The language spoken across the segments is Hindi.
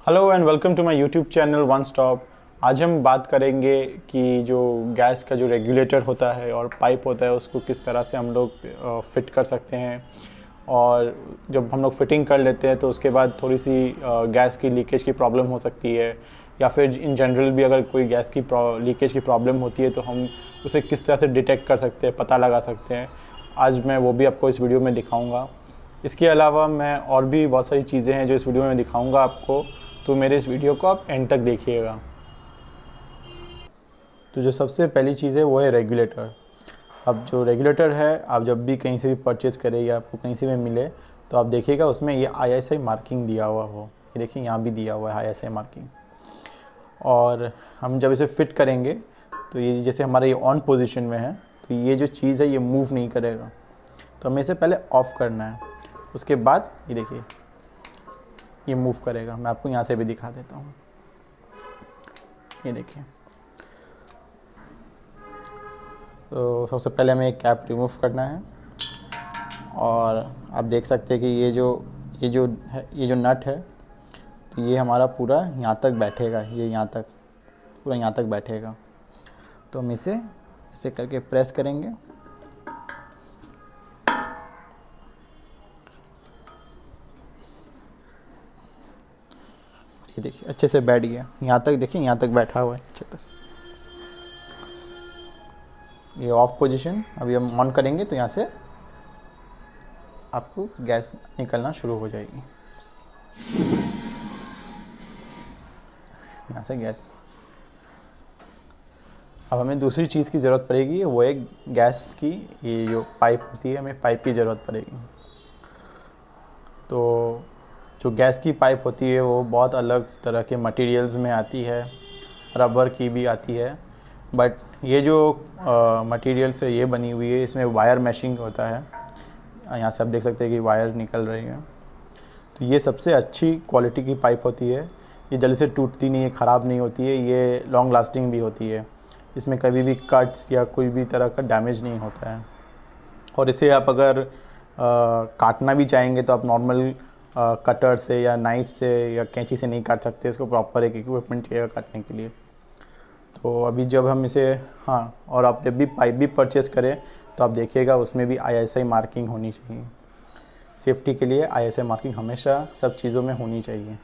Hello and welcome to my YouTube channel one stop. आज हम बात करेंगे कि जो गैस का जो रेगुलेटर होता है और पाइप होता है उसको किस तरह से हम लोग फिट कर सकते हैं। और जब हम लोग फिटिंग कर लेते हैं तो उसके बाद थोड़ी सी गैस की लीकेज की प्रॉब्लम हो सकती है, या फिर इन जनरल भी अगर कोई गैस की लीकेज की प्रॉब्लम होती है तो हम उसे किस तरह से डिटेक्ट कर सकते हैं, पता लगा सकते हैं। आज मैं वो भी आपको इस वीडियो में दिखाऊँगा। इसके अलावा मैं और भी बहुत सारी चीज़ें हैं जो इस वीडियो में दिखाऊंगा आपको, तो मेरे इस वीडियो को आप एंड तक देखिएगा। तो जो सबसे पहली चीज़ है वो है रेगुलेटर। अब जो रेगुलेटर है, आप जब भी कहीं से भी परचेज़ करें या आपको कहीं से भी मिले तो आप देखिएगा उसमें ये ISI मार्किंग दिया हुआ हो। ये देखिए यहाँ भी दिया हुआ है ISI मार्किंग। और हम जब इसे फिट करेंगे तो ये जैसे हमारा ये ऑन पोजीशन में है तो ये जो चीज़ है ये मूव नहीं करेगा। तो हमें इसे पहले ऑफ़ करना है, उसके बाद ये देखिए ये मूव करेगा। मैं आपको यहाँ से भी दिखा देता हूँ। ये देखिए, तो सबसे पहले हमें एक कैप रिमूव करना है और आप देख सकते हैं कि ये जो नट है तो ये हमारा पूरा यहाँ तक बैठेगा, ये यहाँ तक पूरा यहाँ तक बैठेगा। तो हम इसे ऐसे करके प्रेस करेंगे। ये देखिए अच्छे से बैठ गया, यहाँ तक देखिए, यहाँ तक बैठा हुआ है अच्छे तक। ये ऑफ पोजीशन, अभी हम ऑन करेंगे तो यहाँ से आपको गैस निकलना शुरू हो जाएगी। यहाँ से गैस। अब हमें दूसरी चीज़ की ज़रूरत पड़ेगी, वो एक गैस की ये जो पाइप होती है, हमें पाइप की ज़रूरत पड़ेगी। तो जो गैस की पाइप होती है वो बहुत अलग तरह के मटेरियल्स में आती है, रबर की भी आती है, बट ये जो मटेरियल से ये बनी हुई है इसमें वायर मैशिंग होता है। यहाँ से आप देख सकते हैं कि वायर निकल रही है। तो ये सबसे अच्छी क्वालिटी की पाइप होती है। ये जल्दी से टूटती नहीं है, ख़राब नहीं होती है, ये लॉन्ग लास्टिंग भी होती है। इसमें कभी भी कट्स या कोई भी तरह का डैमेज नहीं होता है। और इसे आप अगर काटना भी चाहेंगे तो आप नॉर्मल कटर से या नाइफ़ से या कैंची से नहीं काट सकते। इसको प्रॉपर एक इक्विपमेंट चाहिए काटने के लिए। तो अभी जब हम इसे और आप जब भी पाइप भी परचेज़ करें तो आप देखिएगा उसमें भी ISI मार्किंग होनी चाहिए। सेफ्टी के लिए ISI मार्किंग हमेशा सब चीज़ों में होनी चाहिए।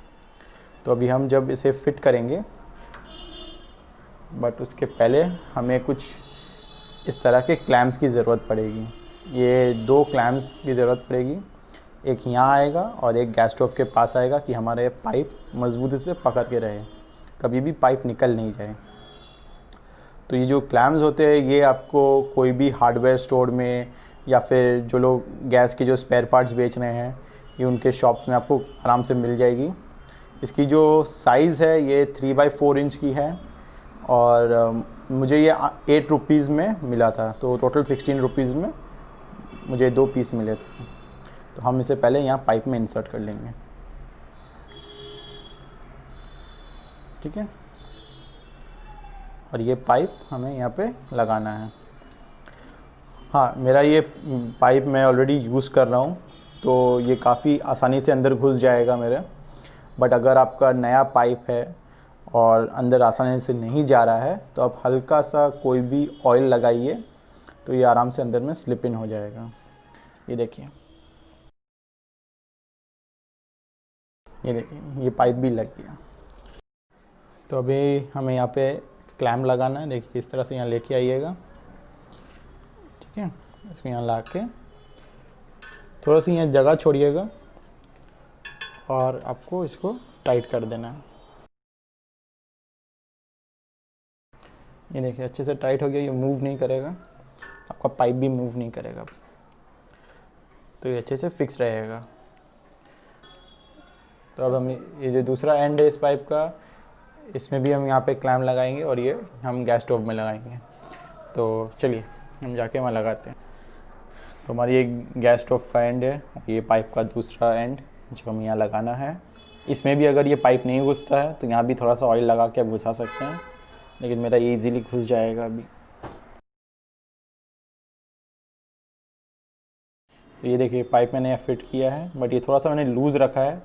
तो अभी हम जब इसे फिट करेंगे, बट उसके पहले हमें कुछ इस तरह के क्लैम्प्स की ज़रूरत पड़ेगी। ये 2 क्लैम्प्स की ज़रूरत पड़ेगी, एक यहाँ आएगा और एक गैस स्टोव के पास आएगा कि हमारे पाइप मजबूती से पकड़ के रहे, कभी भी पाइप निकल नहीं जाए। तो ये जो क्लैम्प्स होते हैं ये आपको कोई भी हार्डवेयर स्टोर में या फिर जो लोग गैस के जो स्पेयर पार्ट्स बेच रहे हैं ये उनके शॉप में आपको आराम से मिल जाएगी। इसकी जो साइज़ है ये 3x4 इंच की है और मुझे ये 8 रुपीज़ में मिला था, तो टोटल 16 रुपीज़ में मुझे 2 पीस मिले थे। तो हम इसे पहले यहाँ पाइप में इंसर्ट कर लेंगे, ठीक है। और ये पाइप हमें यहाँ पे लगाना है। मेरा ये पाइप मैं ऑलरेडी यूज़ कर रहा हूँ तो ये काफ़ी आसानी से अंदर घुस जाएगा मेरे। बट अगर आपका नया पाइप है और अंदर आसानी से नहीं जा रहा है तो आप हल्का सा कोई भी ऑयल लगाइए तो ये आराम से अंदर में स्लिप इन हो जाएगा। ये देखिए, ये पाइप भी लग गया। तो अभी हमें यहाँ पे क्लैम्प लगाना है। देखिए इस तरह से यहाँ लेके आइएगा, ठीक है। इसको यहाँ ला के थोड़ा सी यहाँ जगह छोड़िएगा और आपको इसको टाइट कर देना है। ये देखिए अच्छे से टाइट हो गया, ये मूव नहीं करेगा, आपका पाइप भी मूव नहीं करेगा, तो ये अच्छे से फिक्स रहेगा। तो अब हम ये जो दूसरा एंड है इस पाइप का, इसमें भी हम यहाँ पे क्लैम्प लगाएंगे और ये हम गैस स्टोव में लगाएंगे। तो चलिए हम जाके वहाँ लगाते हैं। तो हमारी ये गैस स्टोव का एंड है, ये पाइप का दूसरा एंड जो हमें यहाँ लगाना है। इसमें भी अगर ये पाइप नहीं घुसता है तो यहाँ भी थोड़ा सा ऑयल लगा के आप घुसा सकते हैं, लेकिन मेरा ये इजीली घुस जाएगा अभी। तो ये देखिए पाइप मैंने फिट किया है, बट ये थोड़ा सा मैंने लूज़ रखा है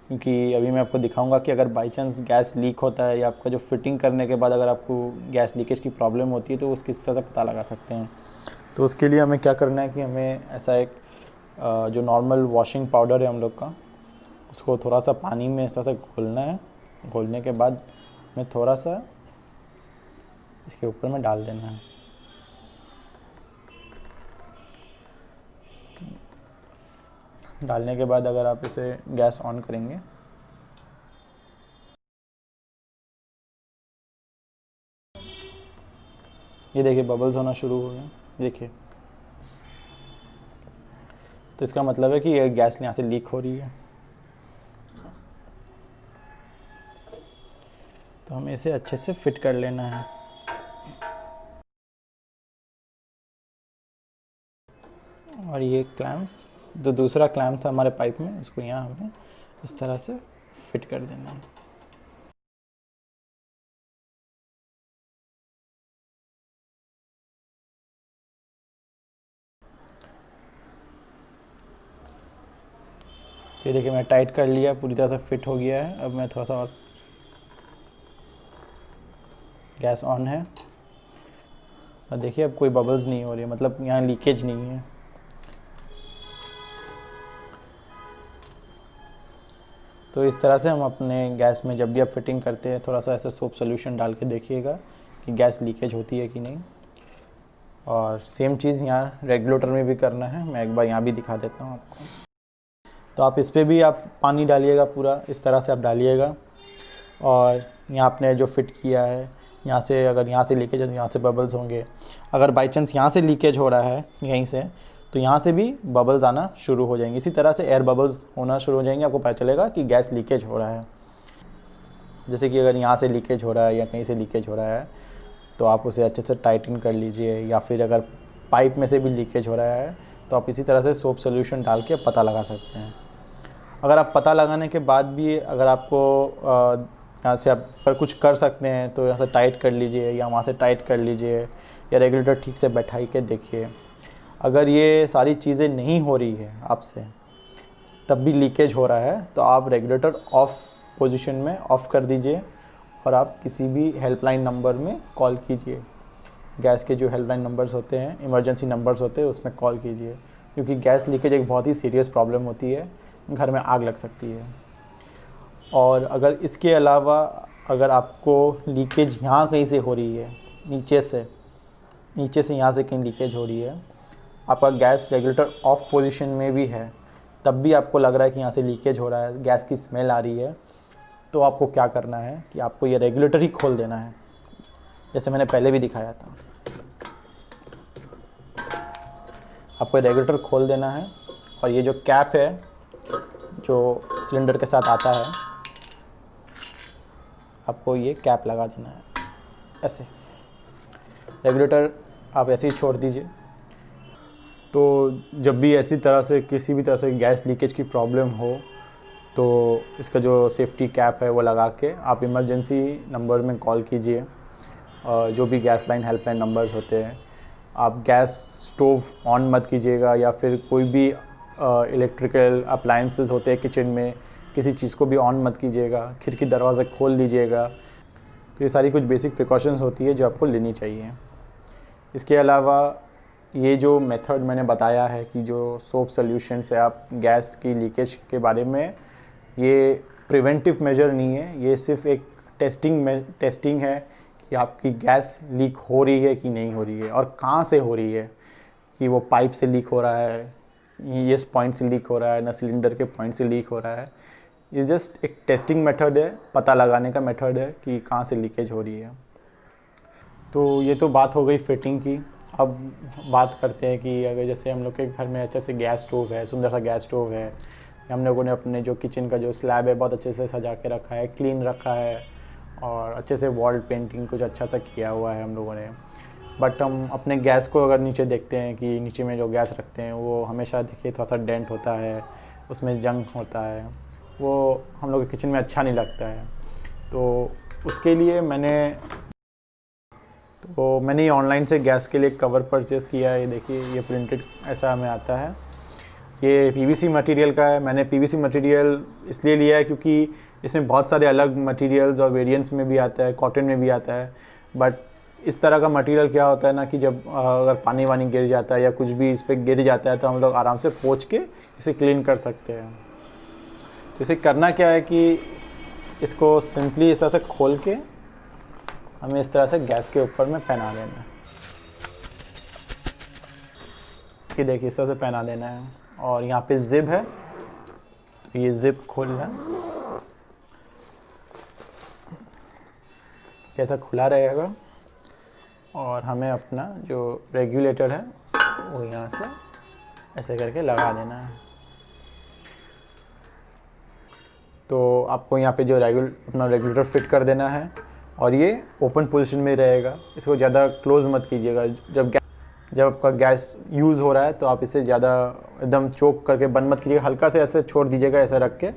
क्योंकि अभी मैं आपको दिखाऊंगा कि अगर बाई चांस गैस लीक होता है या आपका जो फिटिंग करने के बाद अगर आपको गैस लीकेज की प्रॉब्लम होती है तो उसकी किस तरह से पता लगा सकते हैं। तो उसके लिए हमें क्या करना है कि हमें ऐसा एक जो नॉर्मल वॉशिंग पाउडर है हम लोग का, उसको थोड़ा सा पानी में ऐसा घोलना है। घोलने के बाद हमें थोड़ा सा इसके ऊपर में डाल देना है। डालने के बाद अगर आप इसे गैस ऑन करेंगे, ये देखिए बबल्स होना शुरू हो गए, देखिए। तो इसका मतलब है कि ये गैस यहाँ से लीक हो रही है। तो हमें इसे अच्छे से फिट कर लेना है। और ये क्लैम्प, जो दूसरा क्लैम्प था हमारे पाइप में, इसको यहाँ हमें इस तरह से फिट कर देना है। तो ये देखिए मैं टाइट कर लिया, पूरी तरह से फिट हो गया है। अब मैं थोड़ा सा और, गैस ऑन है और देखिए अब कोई बबल्स नहीं हो रही है, मतलब यहाँ लीकेज नहीं है। तो इस तरह से हम अपने गैस में जब भी आप फिटिंग करते हैं थोड़ा सा ऐसा सोप सोल्यूशन डाल के देखिएगा कि गैस लीकेज होती है कि नहीं। और सेम चीज़ यहाँ रेगुलेटर में भी करना है। मैं एक बार यहाँ भी दिखा देता हूँ आपको। तो आप इस पर भी आप पानी डालिएगा, पूरा इस तरह से आप डालिएगा। और यहाँ आपने जो फिट किया है, यहाँ से अगर यहाँ से लीकेज है तो यहाँ से बबल्स होंगे। अगर बाई चांस यहाँ से लीकेज हो रहा है यहीं से, तो यहाँ से भी बबल्स आना शुरू हो जाएंगे। इसी तरह से एयर बबल्स होना शुरू हो जाएंगे, आपको पता चलेगा कि गैस लीकेज हो रहा है। जैसे कि अगर यहाँ से लीकेज हो रहा है या कहीं से लीकेज हो रहा है तो आप उसे अच्छे से टाइटन कर लीजिए। या फिर अगर पाइप में से भी लीकेज हो रहा है तो आप इसी तरह से सोप सोल्यूशन डाल के पता लगा सकते हैं। अगर आप पता लगाने के बाद भी अगर आपको यहाँ से आप पर कुछ कर सकते हैं तो यहाँ से टाइट कर लीजिए या वहाँ से टाइट कर लीजिए, या रेगुलेटर ठीक से बैठाई के देखिए। अगर ये सारी चीज़ें नहीं हो रही है आपसे, तब भी लीकेज हो रहा है, तो आप रेगुलेटर ऑफ पोजीशन में ऑफ़ कर दीजिए और आप किसी भी हेल्पलाइन नंबर में कॉल कीजिए। गैस के जो हेल्पलाइन नंबर्स होते हैं, इमरजेंसी नंबर्स होते हैं, उसमें कॉल कीजिए। क्योंकि गैस लीकेज एक बहुत ही सीरियस प्रॉब्लम होती है, घर में आग लग सकती है। और अगर इसके अलावा अगर आपको लीकेज यहाँ कहीं से हो रही है, नीचे से यहाँ से कहीं लीकेज हो रही है, आपका गैस रेगुलेटर ऑफ पोजीशन में भी है, तब भी आपको लग रहा है कि यहाँ से लीकेज हो रहा है, गैस की स्मेल आ रही है, तो आपको क्या करना है कि आपको ये रेगुलेटर ही खोल देना है, जैसे मैंने पहले भी दिखाया था। आपको रेगुलेटर खोल देना है और ये जो कैप है जो सिलेंडर के साथ आता है, आपको ये कैप लगा देना है ऐसे। रेगुलेटर आप ऐसे ही छोड़ दीजिए। तो जब भी ऐसी तरह से किसी भी तरह से गैस लीकेज की प्रॉब्लम हो तो इसका जो सेफ्टी कैप है वो लगा के आप इमरजेंसी नंबर में कॉल कीजिए। जो भी गैस लाइन हेल्पलाइन नंबर्स होते हैं। आप गैस स्टोव ऑन मत कीजिएगा या फिर कोई भी इलेक्ट्रिकल अप्लायंसेस होते हैं किचन में, किसी चीज़ को भी ऑन मत कीजिएगा। खिड़की दरवाज़ा खोल लीजिएगा। तो ये सारी कुछ बेसिक प्रिकॉशंस होती है जो आपको लेनी चाहिए। इसके अलावा ये जो मेथड मैंने बताया है कि जो सोप सोल्यूशन से आप गैस की लीकेज के बारे में, ये प्रिवेंटिव मेजर नहीं है, ये सिर्फ एक टेस्टिंग है कि आपकी गैस लीक हो रही है कि नहीं हो रही है और कहाँ से हो रही है। कि वो पाइप से लीक हो रहा है, ये पॉइंट से लीक हो रहा है, ना सिलेंडर के पॉइंट से लीक हो रहा है। ये जस्ट एक टेस्टिंग मेथड है, पता लगाने का मेथड है कि कहाँ से लीकेज हो रही है। तो ये तो बात हो गई फिटिंग की। अब बात करते हैं कि अगर जैसे हम लोग के घर में अच्छे से गैस स्टोव है, सुंदर सा गैस स्टोव है, हम लोगों ने अपने जो किचन का जो स्लैब है बहुत अच्छे से सजा के रखा है, क्लीन रखा है और अच्छे से वॉल पेंटिंग कुछ अच्छा सा किया हुआ है हम लोगों ने। बट हम अपने गैस को अगर नीचे देखते हैं कि नीचे में जो गैस रखते हैं वो हमेशा देखिए थोड़ा सा डेंट होता है, उसमें जंग होता है, वो हम लोग के किचन में अच्छा नहीं लगता है। तो उसके लिए मैंने ऑनलाइन से गैस के लिए कवर परचेज़ किया है। ये देखिए, ये प्रिंटेड ऐसा हमें आता है ये पीवीसी मटेरियल का है। मैंने पीवीसी मटेरियल इसलिए लिया है क्योंकि इसमें बहुत सारे अलग मटेरियल्स और वेरिएंट्स में भी आता है, कॉटन में भी आता है। बट इस तरह का मटेरियल क्या होता है ना कि जब अगर पानी वानी गिर जाता है या कुछ भी इस पर गिर जाता है तो हम लोग आराम से पोंछ के इसे क्लीन कर सकते हैं। तो इसे करना क्या है कि इसको सिंपली इस तरह से खोल के हमें इस तरह से गैस के ऊपर में पहना देना है। कि देखिए इस तरह से पहना देना है और यहाँ पे जिप है, ये जिप खोलना है, ऐसा खुला रहेगा और हमें अपना जो रेगुलेटर है वो यहाँ से ऐसे करके लगा देना है। तो आपको यहाँ पे जो अपना रेगुलेटर फिट कर देना है और ये ओपन पोजीशन में रहेगा। इसको ज़्यादा क्लोज मत कीजिएगा। जब आपका गैस यूज़ हो रहा है तो आप इसे ज़्यादा एकदम चोक करके बंद मत कीजिएगा, हल्का से ऐसे छोड़ दीजिएगा ऐसे रख के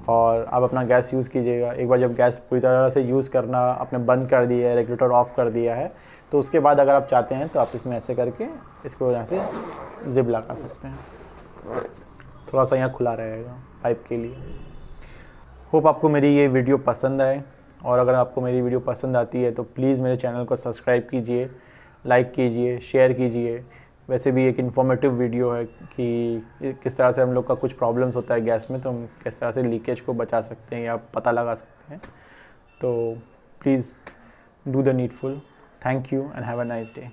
और आप अपना गैस यूज़ कीजिएगा। एक बार जब गैस पूरी तरह से यूज़ करना आपने बंद कर दिया है, रेगुलेटर ऑफ कर दिया है, तो उसके बाद अगर आप चाहते हैं तो आप इसमें ऐसे करके इसको यहाँ से जिप लगा सकते हैं। थोड़ा सा यहाँ खुला रहेगा पाइप के लिए। होप आपको मेरी ये वीडियो पसंद आए और अगर आपको मेरी वीडियो पसंद आती है तो प्लीज़ मेरे चैनल को सब्सक्राइब कीजिए, लाइक कीजिए, शेयर कीजिए। वैसे भी एक इन्फॉर्मेटिव वीडियो है कि किस तरह से हम लोग का कुछ प्रॉब्लम्स होता है गैस में तो हम किस तरह से लीकेज को बचा सकते हैं या पता लगा सकते हैं। तो please do the needful. Thank you and have a nice day.